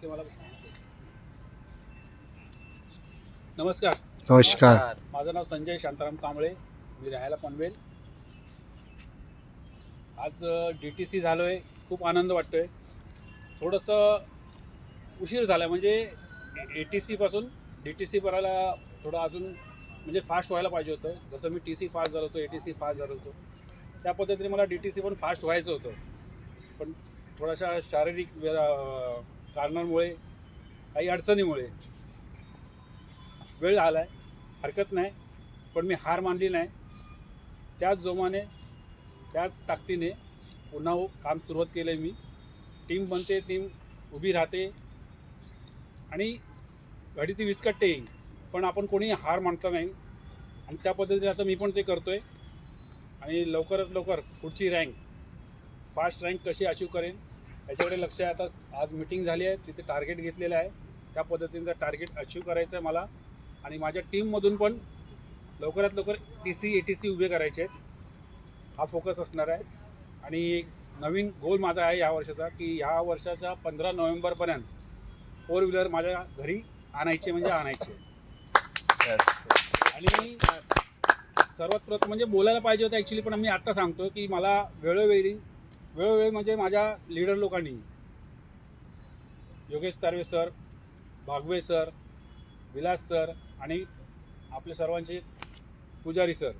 की मला नमस्कार. नमस्कार. माझं नाव संजय शांताराम कांबळे, मी राहायला पनवेल. आज DTC झालो आहे, खूप आनंद वाटतो आहे. थोडंसं उशीर झाला आहे, म्हणजे ATC पासून DTC करायला थोडं अजून म्हणजे फास्ट व्हायला पाहिजे होतं. जसं मी TC फास्ट झालो होतो, ATC फास्ट झालो होतो, त्या पद्धतीने मला DTC पण फास्ट व्हायचं होतं. पण थोड्याशा शारीरिक कारणांमुळे, काही अडचणीमुळे वेळ झाला आहे. हरकत नाही, पण मी हार मानली नाही. त्याच जोमाने, त्याच ताकदीने पुन्हा काम सुरुवात केलं आहे मी. टीम बनते, टीम उभी राहते आणि घडी ती विस्कटते, पण आपण कोणी हार मानता नाही. आणि त्या पद्धतीने आता मी पण ते करतो आहे. आणि लवकरच लवकर पुढची रँक, फास्ट रँक कशी अचीव करेन याच्याकडे लक्ष आहे. आता आज मीटिंग झाली आहे, तिथे टार्गेट घेतलेलं आहे. त्या पद्धतीचं टार्गेट अचीव करायचं आहे मला. आणि माझ्या टीममधून पण लवकरात लवकर TC ATC उभे करायचे आहेत, हा फोकस असणार आहे. आणि नवीन गोल माझा आहे या वर्षाचा, की ह्या वर्षाच्या 15 नोव्हेंबरपर्यंत 4 व्हीलर माझ्या घरी आणायचे म्हणजे आणायचे. आणि सर्वात प्रथम म्हणजे बोलायला पाहिजे होतं ॲक्च्युली, पण मी आत्ता सांगतो की मला वेळोवेळी म्हणजे माझ्या लीडर लोकांनी, Yogesh Tarwe sir, Bhagwe sir, Vilas sir आणि आपले सर्वांचे पुजारी सर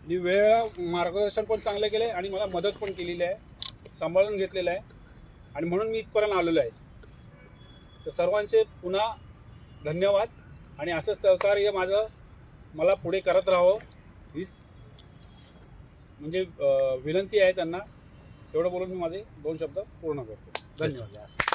आणि वेळ मार्गदर्शन पण चांगलं केलं आहे आणि मला मदत पण केलेली आहे, सांभाळून घेतलेलं आहे. आणि म्हणून मी इथपर्यंत आलेलो आहे. तर सर्वांचे पुन्हा धन्यवाद. आणि असं सहकार्य मला पुढे करत राहावं हीच म्हणजे विनंती आहे त्यांना. एवढं बोलून मी माझे 2 शब्द पूर्ण करतो. धन्यवाद.